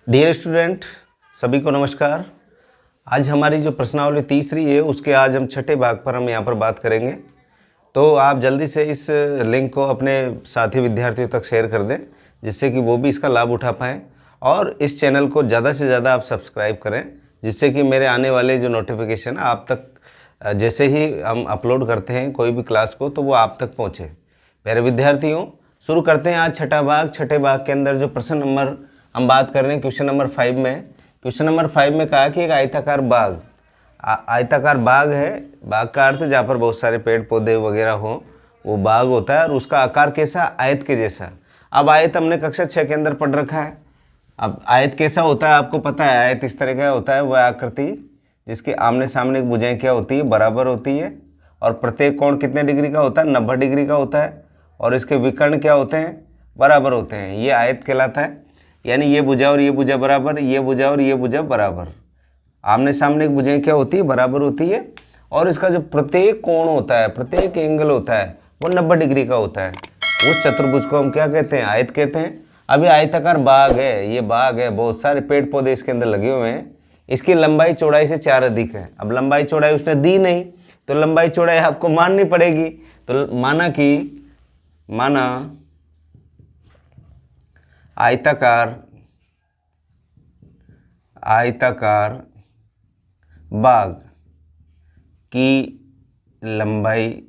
Dear student, सभी को नमस्कार। आज हमारी जो प्रश्नावली तीसरी है उसके आज हम छठे भाग पर हम यहाँ पर बात करेंगे। तो आप जल्दी से इस लिंक को अपने साथी विद्यार्थियों तक शेयर कर दें, जिससे कि वो भी इसका लाभ उठा पाएँ। और इस चैनल को ज़्यादा से ज़्यादा आप सब्सक्राइब करें, जिससे कि मेरे आने वाले जो नोटिफिकेशन आप तक जैसे ही हम अपलोड करते हैं कोई भी क्लास को, तो वो आप तक पहुँचे। प्यारे विद्यार्थियों, शुरू करते हैं आज छठा भाग। छठे भाग के अंदर जो प्रश्न नंबर हम बात कर रहे हैं क्वेश्चन नंबर 5 में। क्वेश्चन नंबर 5 में कहा कि एक आयताकार बाग, आयताकार बाग है। बाग का अर्थ जहाँ पर बहुत सारे पेड़ पौधे वगैरह हो वो बाग होता है, और उसका आकार कैसा? आयत के जैसा। अब आयत हमने कक्षा 6 के अंदर पढ़ रखा है। अब आयत कैसा होता है आपको पता है। आयत इस तरह का होता है, वह आकृति जिसके आमने सामने भुजाएं क्या होती है? बराबर होती है। और प्रत्येक कोण कितने डिग्री का होता है? 90 डिग्री का होता है। और इसके विकर्ण क्या होते हैं? बराबर होते हैं। ये आयत कहलाता है। यानी ये भुजा और ये भुजा बराबर, ये भुजा और ये भुजा बराबर। आमने सामने भुजाएं क्या होती है? बराबर होती है। और इसका जो प्रत्येक कोण होता है, प्रत्येक एंगल होता है, वो 90 डिग्री का होता है। उस चतुर्भुज को हम क्या कहते हैं? आयत कहते हैं। अभी आयताकार बाग है, ये बाग है, बहुत सारे पेड़ पौधे इसके अंदर लगे हुए हैं। इसकी लंबाई चौड़ाई से 4 अधिक है। अब लंबाई चौड़ाई उसने दी नहीं, तो लंबाई चौड़ाई आपको माननी पड़ेगी। तो माना आयताकार बाग की लंबाई,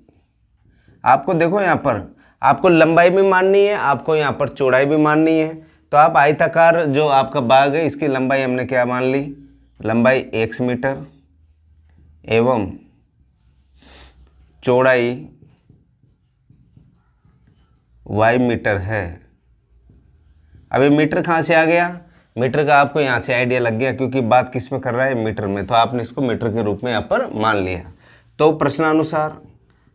आपको देखो यहाँ पर आपको लंबाई भी माननी है, आपको यहाँ पर चौड़ाई भी माननी है। तो आप आयताकार जो आपका बाग है इसकी लंबाई हमने क्या मान ली? लंबाई x मीटर एवं चौड़ाई y मीटर है। अभी मीटर कहाँ से आ गया? मीटर का आपको यहाँ से आइडिया लग गया, क्योंकि बात किस में कर रहा है? मीटर में। तो आपने इसको मीटर के रूप में यहाँ पर मान लिया। तो प्रश्नानुसार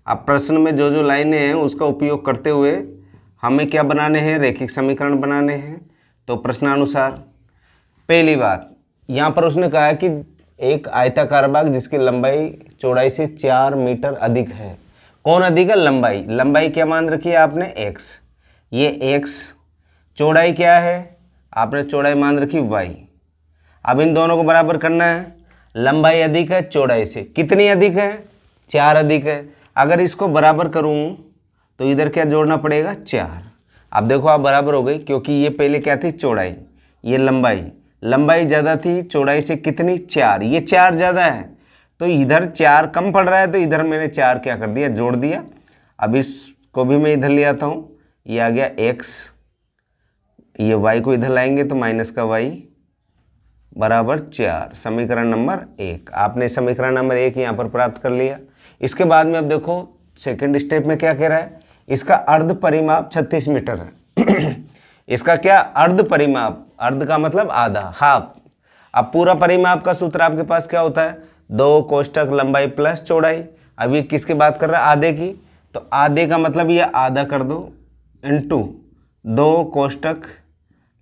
अब प्रश्न में जो जो लाइनें हैं उसका उपयोग करते हुए हमें क्या बनाने हैं? रेखिक समीकरण बनाने हैं। तो प्रश्नानुसार पहली बात, यहाँ पर उसने कहा है कि एक आयताकार बाग जिसकी लंबाई चौड़ाई से 4 मीटर अधिक है। कौन अधिक है? लंबाई। लंबाई क्या मान रखी है आपने? x। ये x। चौड़ाई क्या है? आपने चौड़ाई मान रखी y। अब इन दोनों को बराबर करना है। लंबाई अधिक है चौड़ाई से। कितनी अधिक है? 4 अधिक है। अगर इसको बराबर करूं तो इधर क्या जोड़ना पड़ेगा? 4। अब देखो आप बराबर हो गई, क्योंकि ये पहले क्या थी? चौड़ाई। ये लंबाई। लंबाई ज़्यादा थी चौड़ाई से। कितनी? 4। ये 4 ज़्यादा है, तो इधर 4 कम पड़ रहा है, तो इधर मैंने 4 क्या कर दिया? जोड़ दिया। अब इसको भी मैं इधर ले आता हूँ। ये आ गया x, ये y को इधर लाएंगे तो माइनस का y बराबर 4। समीकरण नंबर 1। आपने समीकरण नंबर 1 यहाँ पर प्राप्त कर लिया। इसके बाद में अब देखो सेकंड स्टेप में क्या कह रहा है? इसका अर्ध परिमाप 36 मीटर है। इसका क्या? अर्ध परिमाप। अर्ध का मतलब आधा, हाफ। अब पूरा परिमाप का सूत्र आपके पास क्या होता है? 2 कोष्टक लंबाई प्लस चौड़ाई। अभी किसकी बात कर रहा है? आधे की। तो आधे का मतलब ये आधा कर दो इंटू 2 कोष्टक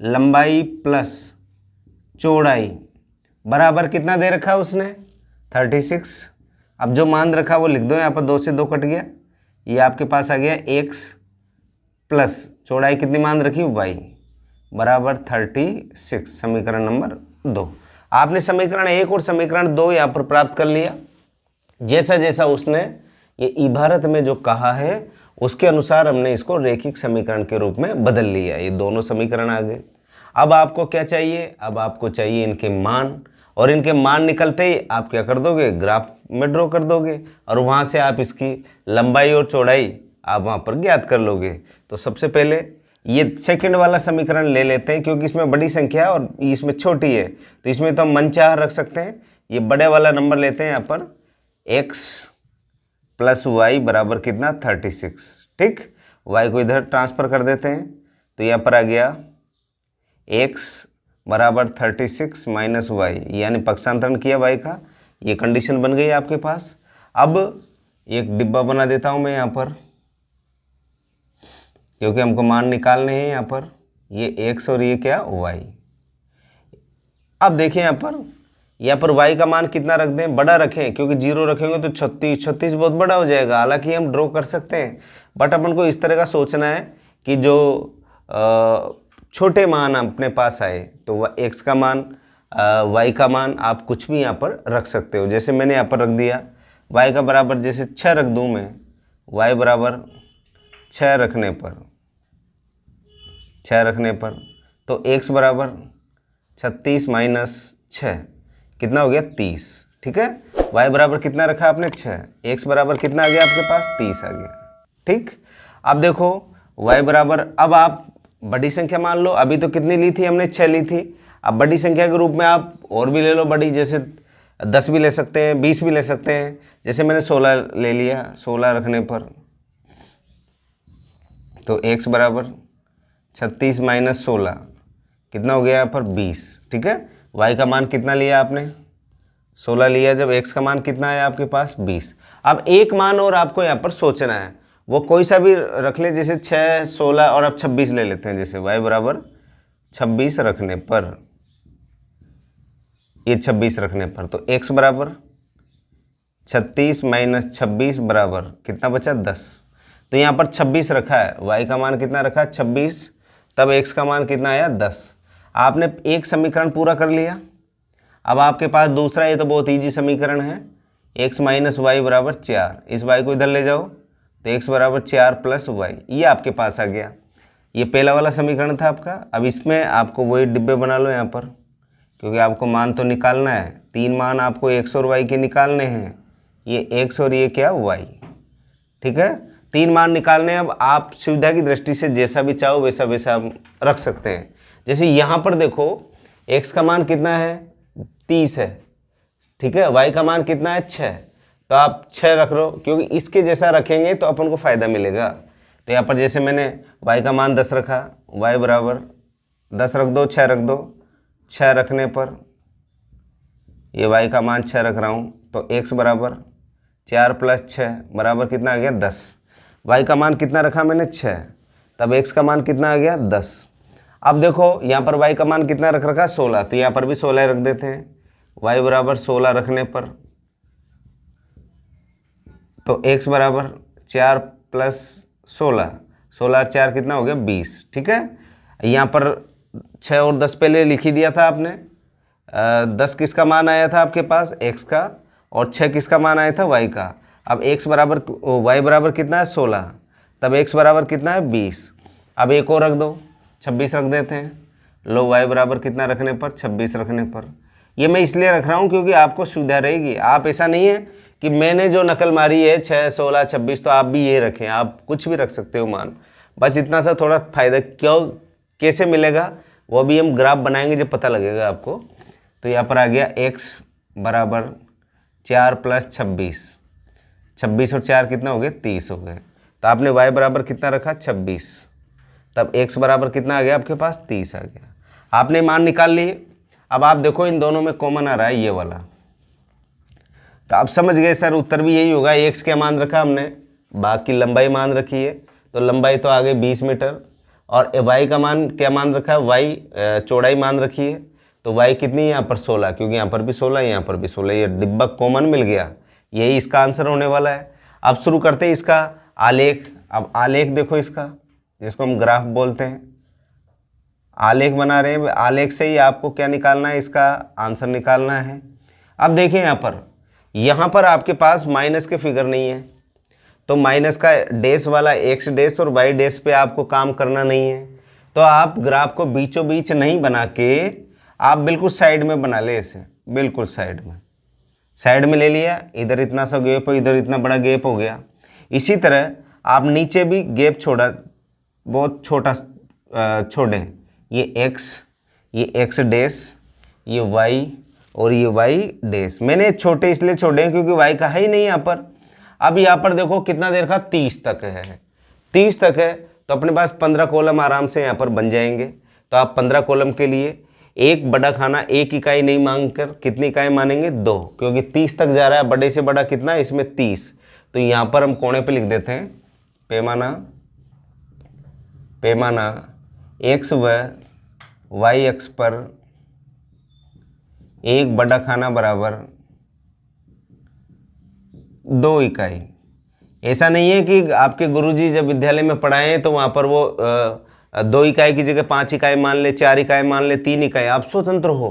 लंबाई प्लस चौड़ाई बराबर कितना दे रखा है उसने? 36। अब जो मान रखा वो लिख दो यहाँ पर। 2 से 2 कट गया। ये आपके पास आ गया x प्लस चौड़ाई कितनी मान रखी? y बराबर 36। समीकरण नंबर 2। आपने समीकरण 1 और समीकरण 2 यहाँ पर प्राप्त कर लिया। जैसा जैसा उसने ये इबारत में जो कहा है उसके अनुसार हमने इसको रेखिक समीकरण के रूप में बदल लिया। ये दोनों समीकरण आ गए। अब आपको क्या चाहिए? अब आपको चाहिए इनके मान, और इनके मान निकलते ही आप क्या कर दोगे? ग्राफ में ड्रॉ कर दोगे, और वहाँ से आप इसकी लंबाई और चौड़ाई आप वहाँ पर ज्ञात कर लोगे। तो सबसे पहले ये सेकंड वाला समीकरण ले लेते हैं, क्योंकि इसमें बड़ी संख्या है और इसमें छोटी है, तो इसमें तो हम मनचाह रख सकते हैं। ये बड़े वाला नंबर लेते हैं यहाँ पर, x प्लस y बराबर कितना? 36। ठीक, y को इधर ट्रांसफ़र कर देते हैं, तो यहाँ पर आ गया x बराबर 36 माइनस y, यानी पक्षांतरण किया y का। ये कंडीशन बन गई आपके पास। अब एक डिब्बा बना देता हूँ मैं यहाँ पर, क्योंकि हमको मान निकालने हैं यहाँ पर। ये x और ये क्या? y। अब देखिए यहाँ पर y का मान कितना रख दें? बड़ा रखें, क्योंकि 0 रखेंगे तो 36 बहुत बड़ा हो जाएगा। हालांकि हम ड्रॉ कर सकते हैं, बट अपन को इस तरह का सोचना है कि जो छोटे मान अपने पास आए तो x का मान y का मान आप कुछ भी यहाँ पर रख सकते हो। जैसे मैंने यहाँ पर रख दिया y का बराबर जैसे 6 रख दूँ मैं, y बराबर 6 रखने पर तो x बराबर 36 माइनस 6 कितना हो गया 30। ठीक है, y बराबर कितना रखा आपने 6, x बराबर कितना आ गया आपके पास 30 आ गया। ठीक, अब देखो y बराबर, अब आप बड़ी संख्या मान लो, अभी तो कितनी ली थी हमने 6 ली थी। अब बड़ी संख्या के रूप में आप और भी ले लो बड़ी, जैसे 10 भी ले सकते हैं, 20 भी ले सकते हैं। जैसे मैंने 16 ले लिया, 16 रखने पर तो x बराबर 36 माइनस 16 कितना हो गया यहाँ पर 20। ठीक है, y का मान कितना लिया आपने 16 लिया, जब x का मान कितना है आपके पास 20। अब एक मान और आपको यहाँ पर सोचना है, वो कोई सा भी रख ले, जैसे 6, 16 और अब 26 ले लेते हैं। जैसे y बराबर 26 रखने पर, ये 26 रखने पर तो x बराबर 36 माइनस 26 बराबर कितना बचा 10। तो यहाँ पर 26 रखा है, y का मान कितना रखा है 26, तब x का मान कितना आया 10। आपने एक समीकरण पूरा कर लिया। अब आपके पास दूसरा, ये तो बहुत ईजी समीकरण है, x माइनस वाई बराबर 4। इस y को इधर ले जाओ तो x बराबर 4 प्लस वाई, ये आपके पास आ गया। ये पहला वाला समीकरण था आपका। अब इसमें आपको वही डिब्बे बना लो यहाँ पर, क्योंकि आपको मान तो निकालना है। 3 मान आपको x और y के निकालने हैं, ये x और ये क्या y। ठीक है, 3 मान निकालने। अब आप सुविधा की दृष्टि से जैसा भी चाहो वैसा वैसा आप रख सकते हैं। जैसे यहाँ पर देखो x का मान कितना है 30 है, ठीक है, y का मान कितना है 6, तो आप 6 रख लो, क्योंकि इसके जैसा रखेंगे तो अपन को फ़ायदा मिलेगा। तो यहाँ पर जैसे मैंने y का मान 10 रखा, y बराबर 10 रख दो, 6 रख दो, 6 रखने पर ये y का मान 6 रख रहा हूँ, तो x बराबर 4 प्लस 6 बराबर कितना आ गया 10। y का मान कितना रखा मैंने 6, तब x का मान कितना आ गया 10। अब देखो यहाँ पर y का मान कितना रख रखा 16, तो यहाँ पर भी 16 रख देते हैं। y बराबर 16 रखने पर तो x बराबर 4 प्लस 16, 16 और 4 कितना हो गया 20। ठीक है, यहाँ पर 6 और 10 पहले लिख ही दिया था आपने। 10 किसका मान आया था आपके पास x का, और 6 किसका मान आया था y का। अब x बराबर y बराबर कितना है 16, तब x बराबर कितना है 20। अब एक और रख दो, 26 रख देते हैं। लो y बराबर कितना रखने पर 26 रखने पर। ये मैं इसलिए रख रहा हूँ क्योंकि आपको सुविधा रहेगी। आप ऐसा नहीं है कि मैंने जो नकल मारी है 6, 16, 26, तो आप भी ये रखें, आप कुछ भी रख सकते हो मान। बस इतना सा थोड़ा फ़ायदा क्यों कैसे मिलेगा वो भी हम ग्राफ बनाएंगे जब पता लगेगा आपको। तो यहाँ पर आ गया x बराबर 4 प्लस 26, 26 और 4 कितना हो गया 30 हो गए। तो आपने y बराबर कितना रखा 26, तब x बराबर कितना आ गया आपके पास 30 आ गया। आपने मान निकाल लिए। अब आप देखो इन दोनों में कॉमन आ रहा है ये वाला, तो आप समझ गए सर उत्तर भी यही होगा। x क्या मान रखा हमने, बाग की लंबाई मान रखी है, तो लंबाई तो आ गई 20 मीटर। और y का मान क्या मान रखा है, y चौड़ाई मान रखी है, तो y कितनी है यहाँ पर 16, क्योंकि यहाँ पर भी 16 यहाँ पर भी 16, ये डिब्बा कॉमन मिल गया, यही इसका आंसर होने वाला है। अब शुरू करते हैं इसका आलेख। अब आलेख देखो इसका, जिसको हम ग्राफ बोलते हैं, आलेख बना रहे हैं। आलेख से ही आपको क्या निकालना है, इसका आंसर निकालना है। अब देखिए यहाँ पर आपके पास माइनस के फिगर नहीं है, तो माइनस का डैश वाला x डैश और y डैश पे आपको काम करना नहीं है। तो आप ग्राफ को बीचों बीच नहीं बना के आप बिल्कुल साइड में बना ले, इसे बिल्कुल साइड में ले लिया। इधर इतना सा गैप हो, इधर इतना बड़ा गैप हो गया। इसी तरह आप नीचे भी गैप छोड़ा, बहुत छोटा छोड़ें। ये x डैश, ये y और ये y डैश। मैंने छोटे इसलिए छोड़े हैं क्योंकि y का है ही नहीं यहाँ पर। अब यहाँ पर देखो कितना देर का 30 तक है, 30 तक है, तो अपने पास 15 कॉलम आराम से यहाँ पर बन जाएंगे। तो आप 15 कॉलम के लिए एक बड़ा खाना 1 इकाई नहीं मांगकर कितनी इकाई मानेंगे 2, क्योंकि 30 तक जा रहा है। बड़े से बड़ा कितना है इसमें 30, तो यहाँ पर हम कोने पे लिख देते हैं पैमाना x व y अक्ष पर एक बड़ा खाना बराबर 2 इकाई। ऐसा नहीं है कि आपके गुरुजी जब विद्यालय में पढ़ाएं तो वहाँ पर वो 2 इकाई की जगह 5 इकाई मान ले, 4 इकाई मान ले, 3 इकाई, आप स्वतंत्र हो,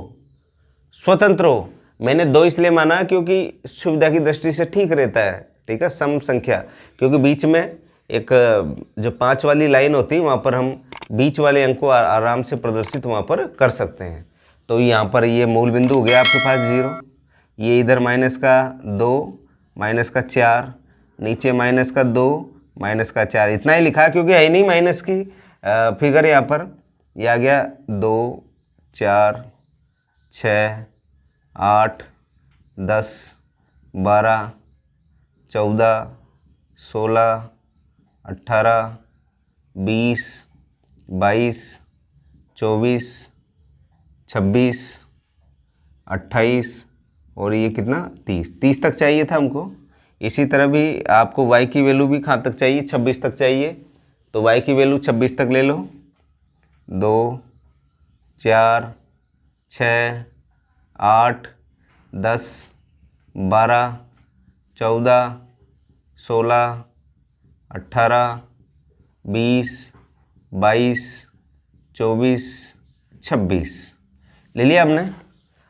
स्वतंत्र हो। मैंने 2 इसलिए माना क्योंकि सुविधा की दृष्टि से ठीक रहता है, ठीक है, सम संख्या, क्योंकि बीच में एक जो 5 वाली लाइन होती है वहाँ पर हम बीच वाले अंक को आराम से प्रदर्शित वहाँ पर कर सकते हैं। तो यहाँ पर ये मूल बिंदु हो गया आपके पास 0, ये इधर -2 -4, नीचे -2 -4, इतना ही लिखा क्योंकि है नहीं माइनस की फिगर यहाँ पर। ये आ गया 2 4 6 8 10 12 14 16 18 20 22 24 26 28 और ये कितना 30 तक चाहिए था हमको। इसी तरह भी आपको y की वैल्यू भी कहाँ तक चाहिए, 26 तक चाहिए, तो y की वैल्यू 26 तक ले लो। 2 4 6 8 10 12 14 16 18 20 22 24 26 ले लिया आपने।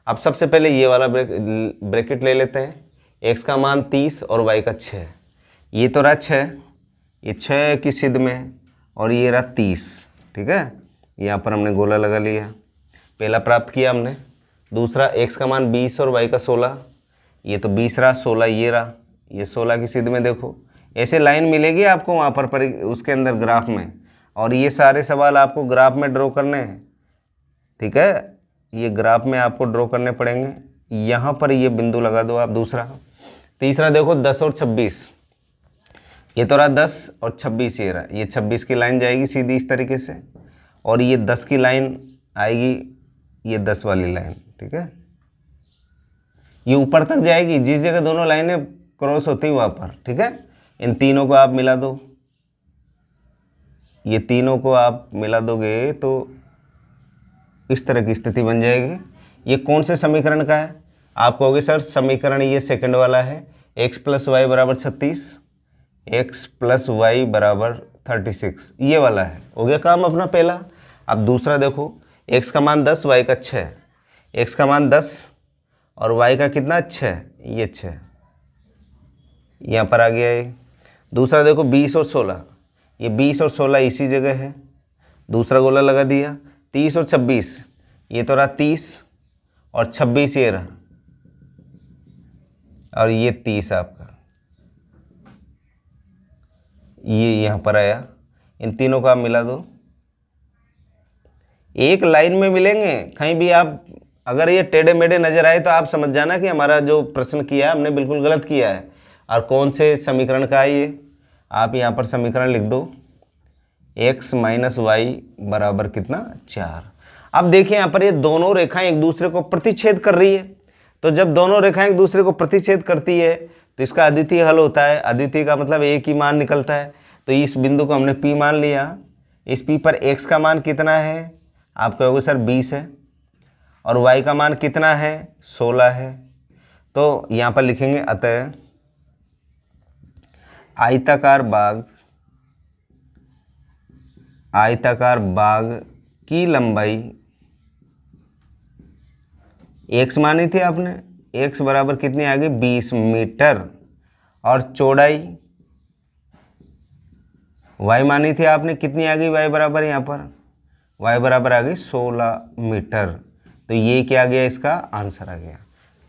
अब सबसे पहले ये वाला ब्रैकेट ले लेते हैं, x का मान 30 और y का 6, ये तो रहा 6, ये 6 की सिद्ध में और ये रहा 30, ठीक है। यहाँ पर हमने गोला लगा लिया, पहला प्राप्त किया हमने। दूसरा x का मान 20 और y का 16, ये तो 20 रहा, 16 ये रहा, ये 16 की सिद्ध में देखो ऐसे लाइन मिलेगी आपको वहाँ पर उसके अंदर ग्राफ में, और ये सारे सवाल आपको ग्राफ में ड्रॉ करने हैं, ठीक है, ये ग्राफ में आपको ड्रॉ करने पड़ेंगे। यहाँ पर ये बिंदु लगा दो आप। दूसरा तीसरा देखो 10 और 26, ये तो रहा 10 और 26 ये रहा, ये 26 की लाइन जाएगी सीधी इस तरीके से, और ये 10 की लाइन आएगी, ये 10 वाली लाइन, ठीक है, ये ऊपर तक जाएगी जिस जगह दोनों लाइनें क्रॉस होती हैं वहाँ पर, ठीक है। इन तीनों को आप मिला दो, ये तीनों को आप मिला दोगे तो इस तरह की स्थिति बन जाएगी। ये कौन से समीकरण का है, आप कहोगे सर समीकरण ये सेकंड वाला है, x + y = 36, x + y = 36, ये वाला है। हो गया काम अपना पहला। अब दूसरा देखो, x का मान 10, y का 6, x का मान 10 और y का कितना 6, ये 6 यहाँ पर आ गया ये। दूसरा देखो 20 और 16, ये 20 और 16 इसी जगह है, दूसरा गोला लगा दिया। 30 और 26, ये तो रहा 30 और 26 ये रहा, और ये 30 आपका, ये यहाँ पर आया। इन तीनों का आप मिला दो, एक लाइन में मिलेंगे। कहीं भी आप अगर ये टेढ़े मेढ़े नजर आए तो आप समझ जाना कि हमारा जो प्रश्न किया है हमने बिल्कुल गलत किया है। और कौन से समीकरण का है ये, आप यहाँ पर समीकरण लिख दो, x - y बराबर कितना 4। अब देखिए यहाँ पर ये दोनों रेखाएं एक दूसरे को प्रतिच्छेद कर रही है, तो जब दोनों रेखाएं एक दूसरे को प्रतिच्छेद करती है तो इसका अद्वितीय हल होता है। अद्वितीय का मतलब एक ही मान निकलता है, तो इस बिंदु को हमने P मान लिया। इस P पर x का मान कितना है, आप कहोगे सर 20 है, और y का मान कितना है 16 है। तो यहाँ पर लिखेंगे अतः आयताकार बाग की लंबाई x मानी थी आपने, x बराबर कितनी आ गई 20 मीटर, और चौड़ाई y मानी थी आपने, कितनी आ गई y बराबर, यहाँ पर y बराबर आ गई 16 मीटर। तो ये क्या आ गया, इसका आंसर आ गया।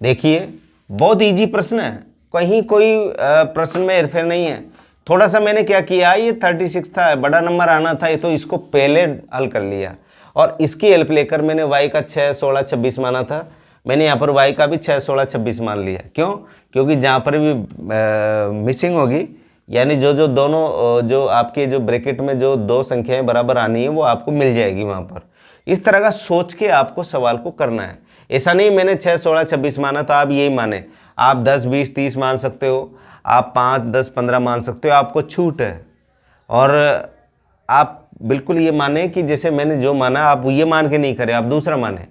देखिए बहुत इजी प्रश्न है, कहीं कोई प्रश्न में हेरफेर नहीं है। थोड़ा सा मैंने क्या किया, ये 36 था, बड़ा नंबर आना था, तो इसको पहले हल कर लिया, और इसकी हेल्प लेकर मैंने y का 6 16 26 माना था, मैंने यहाँ पर y का भी 6 16 26 मान लिया। क्यों? क्योंकि जहाँ पर भी मिसिंग होगी, यानी जो दोनों जो आपके जो ब्रैकेट में जो दो संख्याएं बराबर आनी है वो आपको मिल जाएगी वहाँ पर। इस तरह का सोच के आपको सवाल को करना है। ऐसा नहीं मैंने 6 16 26 माना तो आप यही माने, आप 10 20 30 मान सकते हो, आप 5 10 15 मान सकते हो, आपको छूट है। और आप बिल्कुल ये माने कि जैसे मैंने जो माना आप ये मान के नहीं करें, आप दूसरा माने।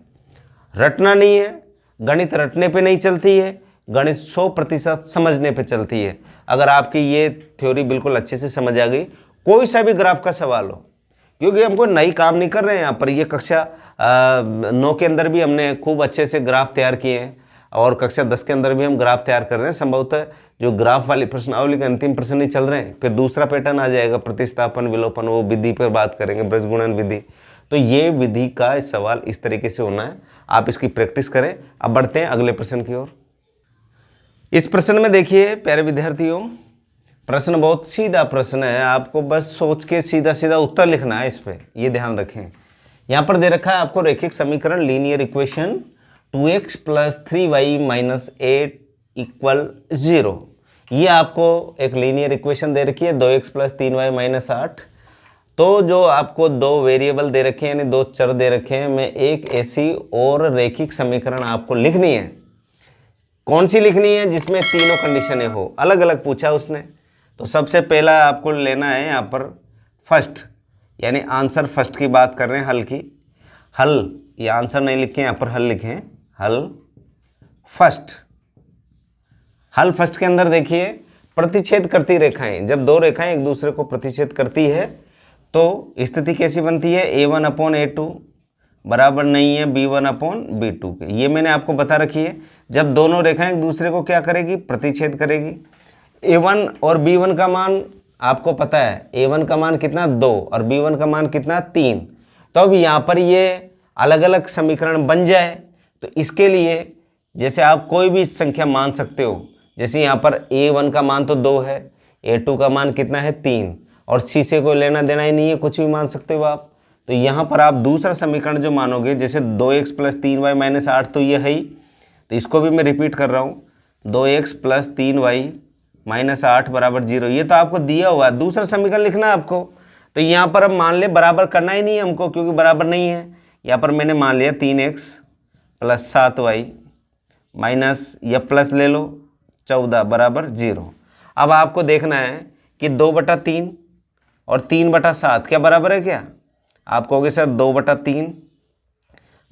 रटना नहीं है, गणित रटने पे नहीं चलती है, गणित 100% समझने पे चलती है। अगर आपकी ये थ्योरी बिल्कुल अच्छे से समझ आ गई, कोई सा भी ग्राफ का सवाल हो, क्योंकि हमको नई काम नहीं कर रहे हैं यहाँ पर। ये कक्षा 9 के अंदर भी हमने खूब अच्छे से ग्राफ तैयार किए हैं और कक्षा 10 के अंदर भी हम ग्राफ तैयार कर रहे हैं। संभवतः जो ग्राफ वाली प्रश्नावली के अंतिम प्रश्न ही चल रहे हैं, फिर दूसरा पैटर्न आ जाएगा प्रतिस्थापन विलोपन, वो विधि पर बात करेंगे, ब्रजगुणन विधि। तो ये विधि का सवाल इस तरीके से होना है, आप इसकी प्रैक्टिस करें। अब बढ़ते हैं अगले प्रश्न की ओर। इस प्रश्न में देखिए प्यारे विद्यार्थियों, प्रश्न बहुत सीधा प्रश्न है, आपको बस सोच के सीधा सीधा उत्तर लिखना है इस पे, ये ध्यान रखें। यहाँ पर दे रखा है आपको रेखिक समीकरण लीनियर इक्वेशन 2x + 3y - 8 = 0। ये आपको एक लीनियर इक्वेशन दे रखी है 2x + 3y - 8। तो जो आपको दो वेरिएबल दे रखे हैं, यानी दो चर दे रखे हैं, मैं एक ऐसी और रेखिक समीकरण आपको लिखनी है। कौन सी लिखनी है? जिसमें तीनों कंडीशनें हो। अलग अलग पूछा उसने, तो सबसे पहला आपको लेना है यहाँ पर फर्स्ट, यानी आंसर फर्स्ट की बात कर रहे हैं, हल की। हल, ये आंसर नहीं लिखे यहाँ पर, हल लिखें, हल फर्स्ट। हल फर्स्ट के अंदर देखिए प्रतिच्छेद करती रेखाएं, जब दो रेखाएं एक दूसरे को प्रतिच्छेद करती है तो स्थिति कैसी बनती है? A1/A2 बराबर नहीं है B1/B2 के। ये मैंने आपको बता रखी है, जब दोनों रेखाएं एक दूसरे को क्या करेगी? प्रतिच्छेद करेगी। A1 और B1 का मान आपको पता है, A1 का मान कितना? 2 और B1 का मान कितना? 3। तो अब यहाँ पर ये अलग अलग समीकरण बन जाए, तो इसके लिए जैसे आप कोई भी संख्या मान सकते हो। जैसे यहाँ पर A1 का मान तो 2 है, A2 का मान कितना है? 3, और C से कोई लेना देना ही नहीं है, कुछ भी मान सकते हो आप। तो यहाँ पर आप दूसरा समीकरण जो मानोगे, जैसे 2x + 3y - 8, तो ये है ही, तो इसको भी मैं रिपीट कर रहा हूँ, 2x + 3y - 8 = 0। ये तो आपको दिया हुआ है, दूसरा समीकरण लिखना है आपको। तो यहाँ पर अब मान ले बराबर करना ही नहीं है हमको, क्योंकि बराबर नहीं है। यहाँ पर मैंने मान लिया 3x + 7y माइनस या प्लस ले लो 14 = 0। अब आपको देखना है कि 2/3 और 3/7 क्या बराबर है क्या? आप कहोगे सर 2/3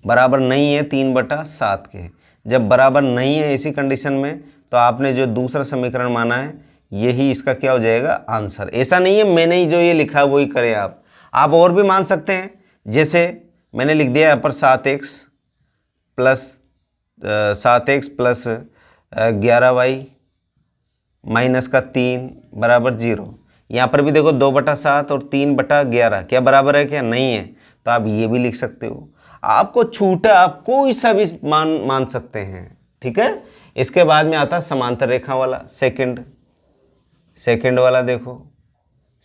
बराबर नहीं है 3/7 के। जब बराबर नहीं है इसी कंडीशन में, तो आपने जो दूसरा समीकरण माना है, यही इसका क्या हो जाएगा? आंसर। ऐसा नहीं है मैंने ही जो ये लिखा है वही करें आप और भी मान सकते हैं। जैसे मैंने लिख दिया यहाँ पर 7x + 11y - 3 = 0। यहाँ पर भी देखो 2/7 और 3/11 क्या बराबर है क्या? नहीं है, तो आप ये भी लिख सकते हो। आपको छूटा, आप कोई सा भी मान सकते हैं, ठीक है। इसके बाद में आता है समांतर रेखा वाला, सेकंड वाला। देखो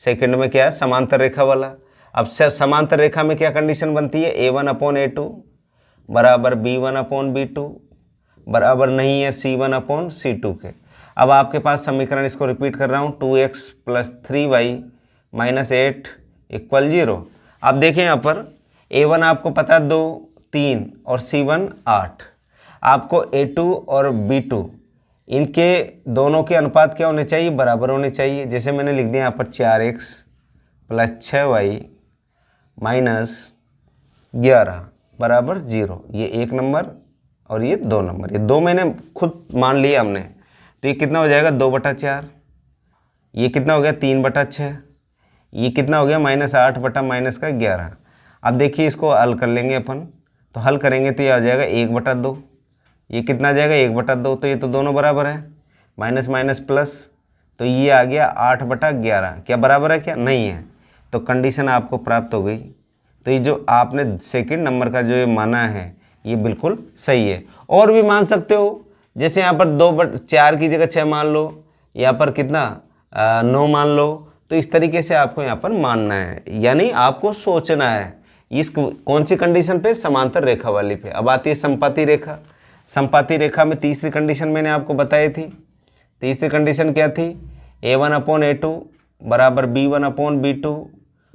सेकंड में क्या है? समांतर रेखा वाला। अब सर समांतर रेखा में क्या कंडीशन बनती है? A1/A2 बराबर B1/B2 बराबर नहीं है C1/C2 के। अब आपके पास समीकरण, इसको रिपीट कर रहा हूँ, 2x + 3y - 8 = 0। अब देखें यहाँ पर A1 आपको पता है 2, 3 और C1 8। आपको A2 और B2 इनके दोनों के अनुपात क्या होने चाहिए? बराबर होने चाहिए। जैसे मैंने लिख दिया यहाँ पर 4x + 6y - 11 बराबर 0। ये 1 नंबर और ये 2 नंबर, ये 2 मैंने खुद मान लिया हमने। तो ये कितना हो जाएगा? 2/4। ये कितना हो गया? 3/6। ये कितना हो गया? -8 बटा -11। अब देखिए इसको हल कर लेंगे अपन, तो हल करेंगे तो ये आ जाएगा 1/2। ये कितना आ जाएगा? 1/2। तो ये तो दोनों बराबर है, माइनस माइनस प्लस, तो ये आ गया 8/11। क्या बराबर है क्या? नहीं है। तो कंडीशन आपको प्राप्त हो गई। तो ये जो आपने सेकंड नंबर का जो ये माना है, ये बिल्कुल सही है। और भी मान सकते हो, जैसे यहाँ पर 2/4 की जगह 6 मान लो, यहाँ पर कितना 9 मान लो। तो इस तरीके से आपको यहाँ पर मानना है, यानी आपको सोचना है इस कौन सी कंडीशन पे? समांतर रेखा वाली पे। अब आती है संपाती रेखा। संपाती रेखा में तीसरी कंडीशन मैंने आपको बताई थी। तीसरी कंडीशन क्या थी? A1/A2 बराबर B1/B2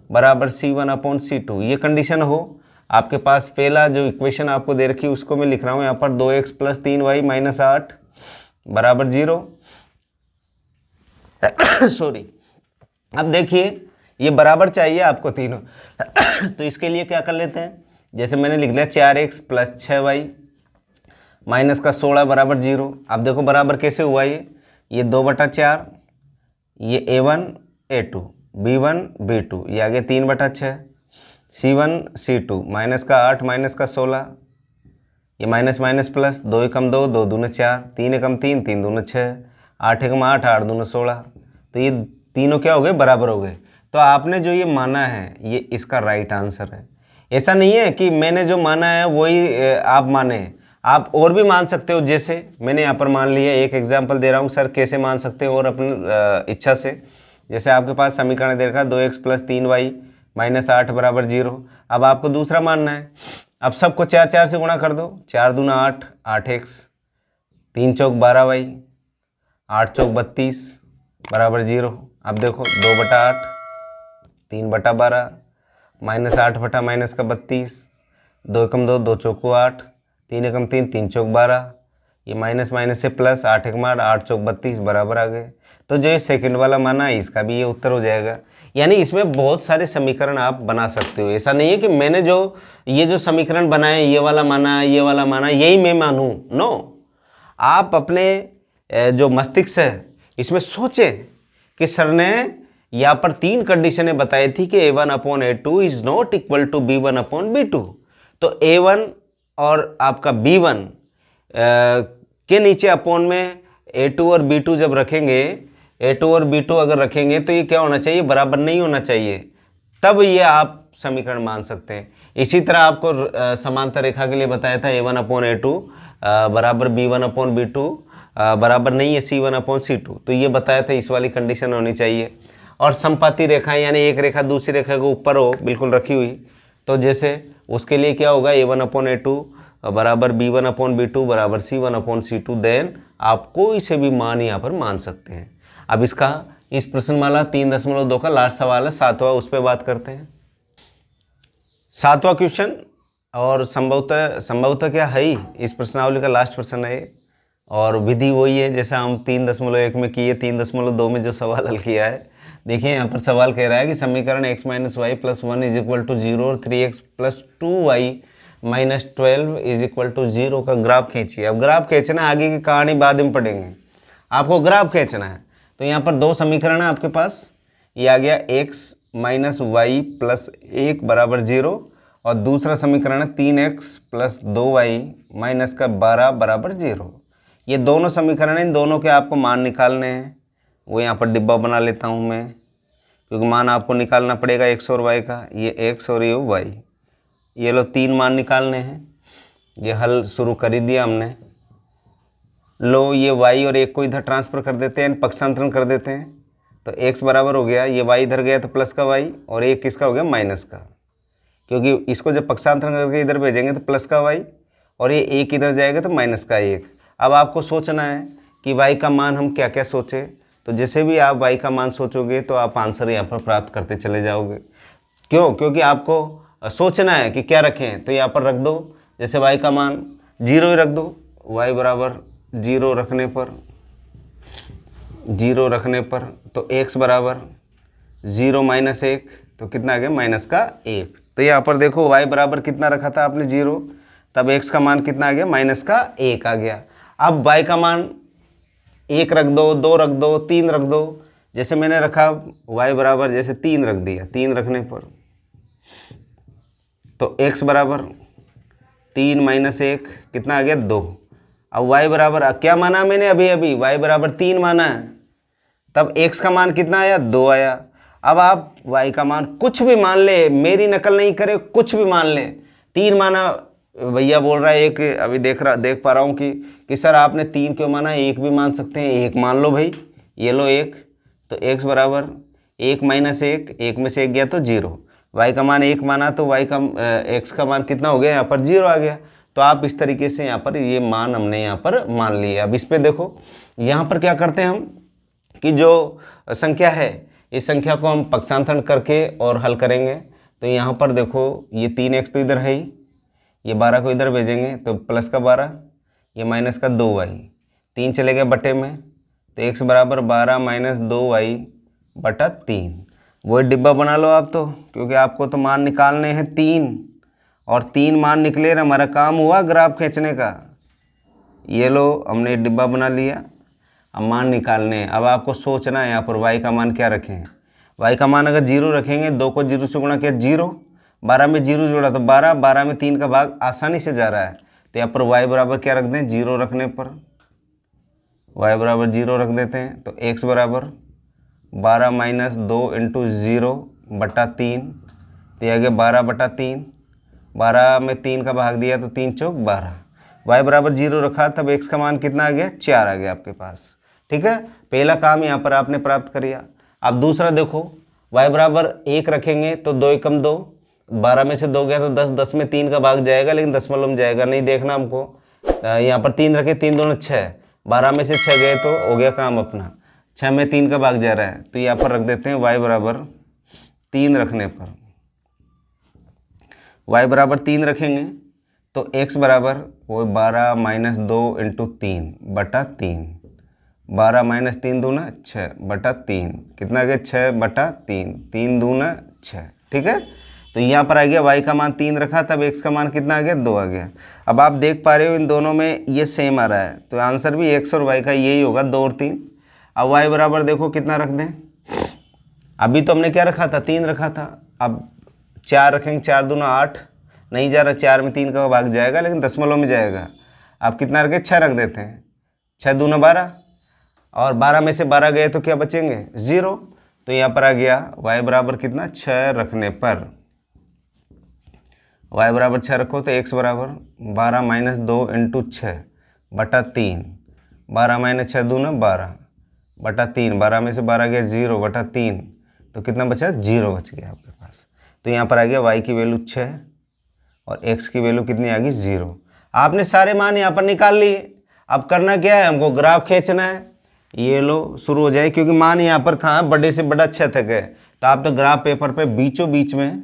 बराबर C1/C2। ये कंडीशन हो आपके पास। पहला जो इक्वेशन आपको दे रखी है उसको मैं लिख रहा हूँ यहाँ पर 2x + 3y - 8 बराबर 0। सॉरी। अब देखिए ये बराबर चाहिए आपको तीनों। तो इसके लिए क्या कर लेते हैं? जैसे मैंने लिख दिया 4x + 6y - 16 बराबर 0। अब देखो बराबर कैसे हुआ ये 2/4, ये A1 A2 B1 B2, ये आ गया 3/6। C1 C2 माइनस का 8 माइनस का 16, ये माइनस माइनस प्लस, 2 एकम 2, 2 दूने 4, 3 एकम 3, 3 दूने 6, 8 एकम 8, 8 दूने 16। तो ये तीनों क्या हो गए, बराबर हो गए। तो आपने जो ये माना है ये इसका राइट आंसर है। ऐसा नहीं है कि मैंने जो माना है वही आप माने, आप और भी मान सकते हो। जैसे मैंने यहाँ पर मान लिया, एक एग्जांपल दे रहा हूँ सर कैसे मान सकते हो और अपनी इच्छा से। जैसे आपके पास समीकरण दे रखा है 2x + 3y - 8 = 0। अब आपको दूसरा मानना है। अब सबको 4 4 से गुणा कर दो, 4 दूना 8, 8x, 3 चौक 12y, 8 चौक 32 = 0। अब देखो 2/8, 3/12, -8 बटा माइनस का 32, 2 एकम 2, 2 चौक 8, 3 एकम 3, 3 चौक 12, ये माइनस माइनस से प्लस, 8 एकम 8, 8 चौक 32 बराबर आ गए। तो जो ये सेकंड वाला माना है इसका भी ये उत्तर हो जाएगा। यानी इसमें बहुत सारे समीकरण आप बना सकते हो। ऐसा नहीं है कि मैंने जो ये जो समीकरण बनाए ये वाला माना, ये वाला माना, यही मैं मानूँ। नो, आप अपने जो मस्तिष्क है इसमें सोचें कि सर ने यहाँ पर 3 कंडीशनें बताई थी कि A1/A2 is not equal to B1/B2। तो A1 और आपका B1 के नीचे अपॉन में A2 और B2 जब रखेंगे, A2 और B2 अगर रखेंगे तो ये क्या होना चाहिए, बराबर नहीं होना चाहिए, तब ये आप समीकरण मान सकते हैं। इसी तरह आपको समांतर रेखा के लिए बताया था A1/A2 बराबर B1/B2 बराबर नहीं है C1/C2। तो ये बताया था इस वाली कंडीशन होनी चाहिए। और समपाती रेखाएं यानी एक रेखा दूसरी रेखा के ऊपर हो, बिल्कुल रखी हुई, तो जैसे उसके लिए क्या होगा, A1/A2 बराबर B1/B2 बराबर C1/C2। देन आप कोई से भी मान यहाँ पर मान सकते हैं। अब इसका इस प्रश्नमाला 3.2 का लास्ट सवाल है, 7वां, उस पर बात करते हैं। 7वां क्वेश्चन, और संभवतः क्या है ही इस प्रश्नावली का लास्ट प्रश्न है, और विधि वही है जैसा हम 3.1 में किए, 3.2 में जो सवाल हल किया है। देखिए यहाँ पर सवाल कह रहा है कि समीकरण x - y + 1 = 0 और 3x + 2y - 12 = 0 का ग्राफ खींचिए। अब ग्राफ खींचना, आगे की कहानी बाद में पढ़ेंगे, आपको ग्राफ खींचना है। तो यहाँ पर 2 समीकरण है आपके पास, ये आ गया x - y + 1 = 0, और दूसरा समीकरण है 3x + 2y - 12 = 0। ये दोनों समीकरण हैं, इन दोनों के आपको मान निकालने हैं। वो यहाँ पर डिब्बा बना लेता हूँ मैं, क्योंकि मान आपको निकालना पड़ेगा x और y का। ये x और ये y, ये लो 3 मान निकालने हैं। ये हल शुरू कर ही दिया हमने। लो ये y और 1 को इधर ट्रांसफ़र कर देते हैं, पक्षांतरण कर देते हैं। तो x बराबर हो गया, ये y इधर गया तो प्लस का y, और 1 किसका हो गया, माइनस का, क्योंकि इसको जब पक्षांतरण करके इधर भेजेंगे तो प्लस का y, और ये 1 इधर जाएगा तो माइनस का 1। अब आपको सोचना है कि y का मान हम क्या क्या सोचें। तो जैसे भी आप y का मान सोचोगे तो आप आंसर यहाँ पर प्राप्त करते चले जाओगे। क्यों? क्योंकि आपको सोचना है कि क्या रखें। तो यहाँ पर रख दो, जैसे y का मान 0 ही रख दो, y बराबर 0 रखने पर तो x बराबर 0 - 1, तो कितना आ गया, -1। तो यहाँ पर देखो y बराबर कितना रखा था आपने, 0, तब x का मान कितना आ गया, -1 आ गया। अब y का मान 1 रख दो, 2 रख दो, 3 रख दो। जैसे मैंने रखा y बराबर जैसे 3 रख दिया, 3 रखने पर तो x बराबर 3 - 1 कितना आ गया, 2। अब y बराबर क्या माना मैंने अभी y बराबर 3 माना है, तब x का मान कितना आया, 2 आया। अब आप y का मान कुछ भी मान ले, मेरी नकल नहीं करे, कुछ भी मान ले। 3 माना, भैया बोल रहा है एक, अभी देख पा रहा हूँ कि सर आपने 3 क्यों माना, 1 भी मान सकते हैं, 1 मान लो भाई, ये लो 1। तो x बराबर 1 - 1, 1 में से 1 गया तो 0। y का मान 1 माना तो x का मान कितना हो गया, यहाँ पर 0 आ गया। तो आप इस तरीके से यहाँ पर ये मान हमने यहाँ पर मान लिए। अब इस पर देखो, यहाँ पर क्या करते हैं हम कि जो संख्या है इस संख्या को हम पक्षांतरण करके और हल करेंगे। तो यहाँ पर देखो ये 3x तो इधर है ही, ये 12 को इधर भेजेंगे तो प्लस का 12, ये माइनस का 2y, 3 चले गए बटे में, तो x बराबर 12 - 2y बटा 3। वही डिब्बा बना लो आप तो, क्योंकि आपको तो मान निकालने हैं 3, और 3 मान निकले और हमारा काम हुआ ग्राफ खींचने का। ये लो हमने डिब्बा बना लिया, अब मान निकालने हैं। अब आपको सोचना है यहाँ पर y का मान क्या रखें। y का मान अगर 0 रखेंगे, 2 को 0 से गुणा किया 0, 12 में 0 जोड़ा तो 12, 12 में 3 का भाग आसानी से जा रहा है, तो यहाँ पर y बराबर क्या रख दें, 0 रखने पर y बराबर 0 रख देते हैं, तो x बराबर 12 माइनस 2 इंटू 0 बटा 3, तो यह आ गया 12/3, 12 में 3 का भाग दिया तो 3 चौक 12, y बराबर 0 रखा तब x का मान कितना आ गया, 4 आ गया आपके पास। ठीक है, पहला काम यहाँ पर आपने प्राप्त कर लिया। अब दूसरा देखो, y बराबर 1 रखेंगे तो 2 एकम 2, 12 में से 2 गया तो 10, 10 में 3 का भाग जाएगा लेकिन दशमलव में जाएगा नहीं, देखना हमको। यहाँ पर 3 रखे, 3 दूना 6, 12 में से 6 गए तो हो गया काम अपना, 6 में 3 का भाग जा रहा है, तो यहाँ पर रख देते हैं y बराबर 3 रखने पर, y बराबर 3 रखेंगे तो x बराबर वो 12 माइनस 2 इंटू 3 बटा 3, 12 माइनस 3 दूना 6 बटा 3, कितना आ गया 6/3, 3 दूना 6। ठीक है, तो यहाँ पर आ गया y का मान 3 रखा तब x का मान कितना आ गया, 2 आ गया। अब आप देख पा रहे हो इन दोनों में ये सेम आ रहा है, तो आंसर भी x और y का यही होगा, 2 और 3। अब y बराबर देखो कितना रख दें, अभी तो हमने क्या रखा था, 3 रखा था, अब 4 रखेंगे, 4 दूना 8, नहीं जा रहा, 4 में 3 का भाग जाएगा लेकिन दशमलव में जाएगा। आप कितना रखें, 6 रख देते हैं, 6 दूना 12, और 12 में से 12 गए तो क्या बचेंगे, 0, तो यहाँ पर आ गया y बराबर कितना, 6 रखने पर, y बराबर 6 रखो तो x बराबर 12 माइनस 2 इंटू 6 बटा 3, 12 माइनस 6 दूना 12 बटा 3, 12 में से 12 गया 0 बटा 3, तो कितना बचा, 0 बच गया आपके पास। तो यहाँ पर आ गया y की वैल्यू 6 और x की वैल्यू कितनी आ गई, 0। आपने सारे मान यहाँ पर निकाल लिए। अब करना क्या है, हमको ग्राफ खींचना है, ये लो शुरू हो जाए, क्योंकि मान यहाँ पर कहाँ है, बड़े से बड़ा 6 तक है, तो आप तो ग्राफ पेपर पे बीचों बीच में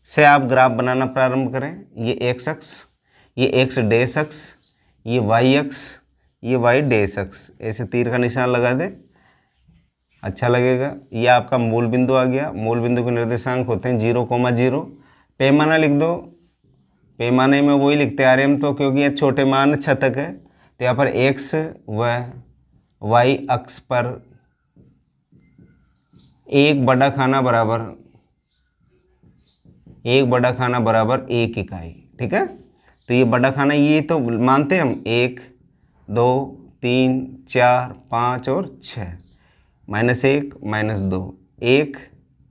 से आप ग्राफ बनाना प्रारंभ करें। ये x अक्ष, ये x डैश अक्ष, ये y अक्ष, ये y डैश अक्ष, ऐसे तीर का निशान लगा दे, अच्छा लगेगा। ये आपका मूल बिंदु आ गया, मूल बिंदु के निर्देशांक होते हैं 0,0। पैमाना लिख दो, पैमाने में वही लिखते आ रहे हम तो, क्योंकि ये छोटे मान 6 तक है, तो यहाँ पर x व y अक्ष पर 1 बड़ा खाना बराबर 1 इकाई। ठीक है, तो ये बड़ा खाना ये तो मानते हैं हम, 1 2 3 4 5 और 6, -1 -2, 1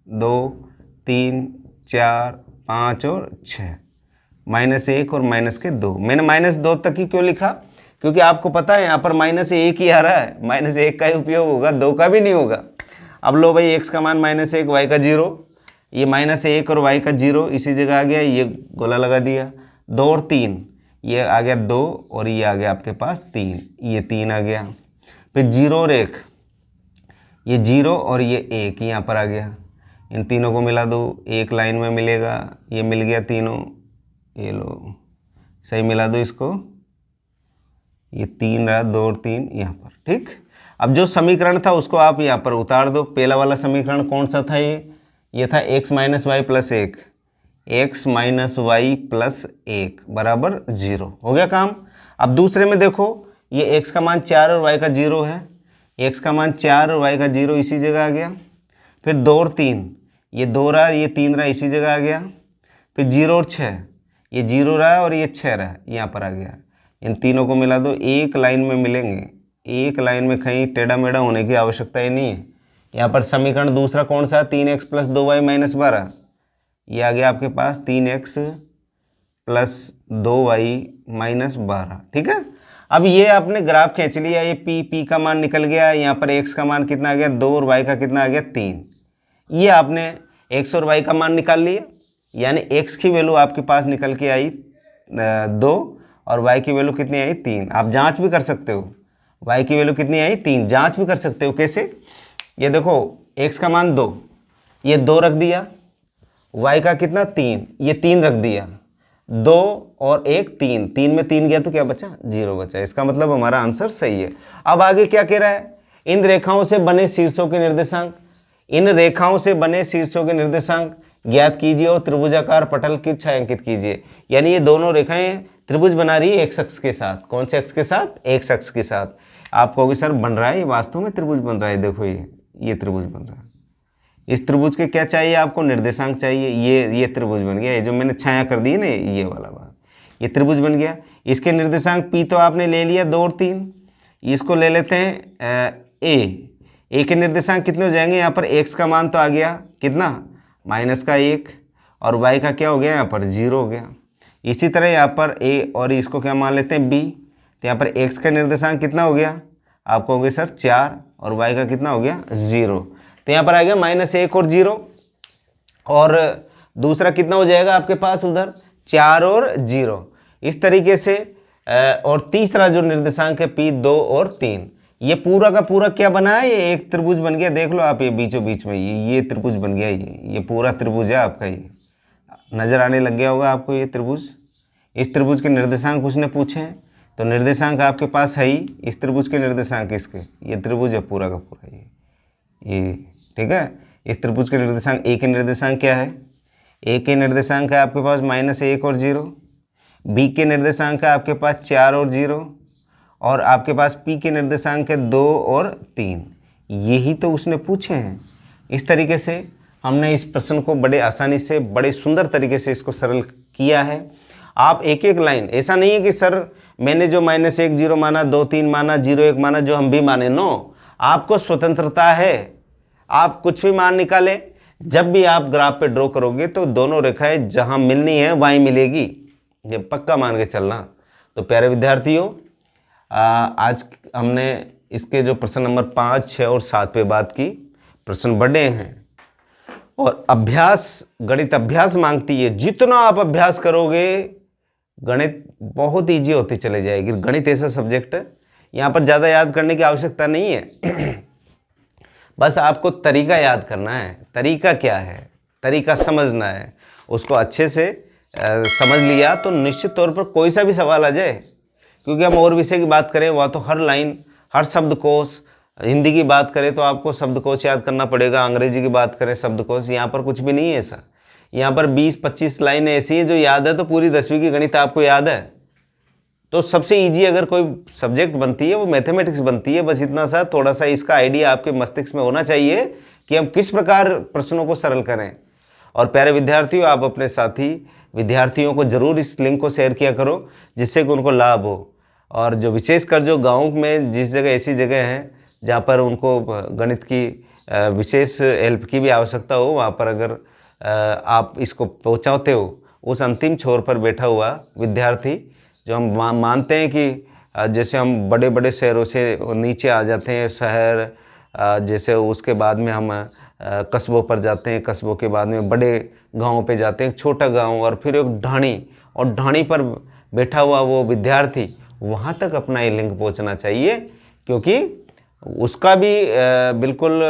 2 3 4 5 और 6, -1 और -2। मैंने -2 तक ही क्यों लिखा, क्योंकि आपको पता है यहाँ पर -1 ही आ रहा है, -1 का ही उपयोग होगा, 2 का भी नहीं होगा। अब लो भाई, x का मान -1, y का 0, ये -1 और y का 0 इसी जगह आ गया, ये गोला लगा दिया। 2 और 3, ये आ गया 2 और ये आ गया आपके पास 3, ये 3 आ गया। फिर 0 और 1, ये 0 और ये 1 यहाँ पर आ गया, इन तीनों को मिला दो, एक लाइन में मिलेगा, ये मिल गया तीनों, ये लो सही मिला दो इसको, ये 3 रहा, 2 और 3 यहाँ पर। ठीक, अब जो समीकरण था उसको आप यहाँ पर उतार दो। पहला वाला समीकरण कौन सा था, ये था x minus y plus 1, x minus y plus 1 बराबर 0, हो गया काम। अब दूसरे में देखो, ये x का मान 4 और y का 0 है, x का मान 4 और y का 0 इसी जगह आ गया। फिर 2 और 3, ये 2 रहा, ये 3 रहा, इसी जगह आ गया। फिर 0 और 6, ये 0 रहा और ये 6 रहा, यहाँ पर आ गया। इन तीनों को मिला दो, एक लाइन में मिलेंगे, एक लाइन में कहीं टेढ़ा मेढ़ा होने की आवश्यकता ही नहीं है। यहाँ पर समीकरण दूसरा कौन सा, 3x प्लस 2y माइनस 12, ये आ गया आपके पास 3x प्लस 2y माइनस 12। ठीक है, अब ये आपने ग्राफ खींच लिया, ये p का मान निकल गया, यहाँ पर x का मान कितना आ गया 2 और y का कितना आ गया 3। ये आपने x और y का मान निकाल लिया, यानी x की वैल्यू आपके पास निकल के आई 2 और y की वैल्यू कितनी आई 3। आप जांच भी कर सकते हो, y की वैल्यू कितनी आई 3, जांच भी कर सकते हो। कैसे, ये देखो x का मान 2, ये 2 रख दिया, y का कितना 3, ये 3 रख दिया, 2 और 1 3, 3 में 3 गया तो क्या बचा 0 बचा। इसका मतलब हमारा आंसर सही है। अब आगे क्या कह रहा है, इन रेखाओं से बने शीर्षों के निर्देशांक, इन रेखाओं से बने शीर्षों के निर्देशांक ज्ञात कीजिए और त्रिभुजाकार पटल की छायांकित कीजिए। यानी ये दोनों रेखाएं त्रिभुज बना रही है x अक्ष के साथ। कौन से अक्ष के साथ, x अक्ष के साथ। आप कहोगे सर बन रहा है, ये वास्तव में त्रिभुज बन रहा है, देखो ये त्रिभुज बन रहा है, इस त्रिभुज के क्या चाहिए आपको, निर्देशांक चाहिए। ये त्रिभुज बन गया, ये जो मैंने छाया कर दी ना ये वाला बात, ये त्रिभुज बन गया। इसके निर्देशांक P तो आपने ले लिया 2 और 3, इसको ले लेते हैं ए के निर्देशांक कितने हो जाएंगे, यहाँ पर x का मान तो आ गया कितना, -1, और y का क्या हो गया, यहाँ पर 0 हो गया। इसी तरह यहाँ पर a और इसको क्या मान लेते हैं b, तो यहाँ पर x का निर्देशांक कितना हो गया आपको, हो गया सर 4, और y का कितना हो गया 0, तो यहाँ पर आ गया -1 और 0, और दूसरा कितना हो जाएगा आपके पास उधर 4 और 0, इस तरीके से। और तीसरा जो निर्देशांक है P 2 और 3, ये पूरा का पूरा क्या बना है, ये एक त्रिभुज बन गया। देख लो आप, ये बीचों बीच में ये त्रिभुज बन गया, ये पूरा त्रिभुज है आपका, ये नज़र आने लग गया होगा आपको ये त्रिभुज। इस त्रिभुज के निर्देशांक उसने पूछे हैं, तो निर्देशांक आपके पास है ही, इस त्रिभुज के निर्देशांक इसके, ये त्रिभुज है पूरा का पूरा ये ठीक है। इस त्रिभुज के निर्देशांक ए के निर्देशांक क्या है, ए के निर्देशांक है आपके पास -1 और 0, बी के निर्देशांक है आपके पास 4 और 0, और आपके पास पी के निर्देशांक है 2 और 3। यही तो उसने पूछे हैं। इस तरीके से हमने इस प्रश्न को बड़े आसानी से, बड़े सुंदर तरीके से इसको सरल किया है। आप एक एक लाइन, ऐसा नहीं है कि सर मैंने जो -1 0 माना, 2 3 माना, 0 1 माना, जो हम भी माने, नो, आपको स्वतंत्रता है, आप कुछ भी मान निकालें। जब भी आप ग्राफ पे ड्रॉ करोगे तो दोनों रेखाएं जहां मिलनी है वहीं मिलेगी, ये पक्का मान के चलना। तो प्यारे विद्यार्थियों, आज हमने इसके जो प्रश्न नंबर 5, 6 और 7 पे बात की। प्रश्न बड़े हैं और अभ्यास, गणित अभ्यास मांगती है। जितना आप अभ्यास करोगे गणित बहुत इजी होती चले जाएगी। गणित ऐसा सब्जेक्ट है, यहाँ पर ज़्यादा याद करने की आवश्यकता नहीं है। बस आपको तरीका याद करना है। तरीका क्या है, तरीका समझना है, उसको अच्छे से समझ लिया तो निश्चित तौर पर कोई सा भी सवाल आ जाए, क्योंकि हम और विषय की बात करें वहाँ तो हर लाइन, हर शब्दकोश, हिंदी की बात करें तो आपको शब्दकोश याद करना पड़ेगा, अंग्रेजी की बात करें शब्दकोश। यहाँ पर कुछ भी नहीं है ऐसा। यहाँ पर 20-25 लाइनें ऐसी हैं जो याद है तो पूरी 10वीं की गणित आपको याद है। तो सबसे इजी अगर कोई सब्जेक्ट बनती है वो मैथमेटिक्स बनती है। बस इतना सा, थोड़ा सा इसका आइडिया आपके मस्तिष्क में होना चाहिए कि हम किस प्रकार प्रश्नों को सरल करें। और प्यारे विद्यार्थियों, आप अपने साथी विद्यार्थियों को ज़रूर इस लिंक को शेयर किया करो, जिससे कि उनको लाभ हो। और जो विशेषकर जो गाँव में जिस जगह ऐसी जगह हैं जहाँ पर उनको गणित की विशेष हेल्प की भी आवश्यकता हो, वहाँ पर अगर आप इसको पहुँचाते हो, उस अंतिम छोर पर बैठा हुआ विद्यार्थी, जो हम मानते हैं कि जैसे हम बड़े बड़े शहरों से नीचे आ जाते हैं, शहर जैसे, उसके बाद में हम कस्बों पर जाते हैं, कस्बों के बाद में बड़े गाँव पे जाते हैं, छोटा गाँव, और फिर एक ढाणी, और ढाणी पर बैठा हुआ वो विद्यार्थी, वहाँ तक अपना ये लिंक पहुँचना चाहिए, क्योंकि उसका भी बिल्कुल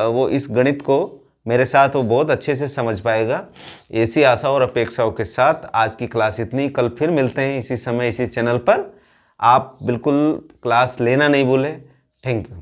वो इस गणित को मेरे साथ वो बहुत अच्छे से समझ पाएगा। ऐसी आशा और अपेक्षाओं के साथ आज की क्लास इतनी। कल फिर मिलते हैं इसी समय इसी चैनल पर। आप बिल्कुल क्लास लेना नहीं भूलें। Thank you.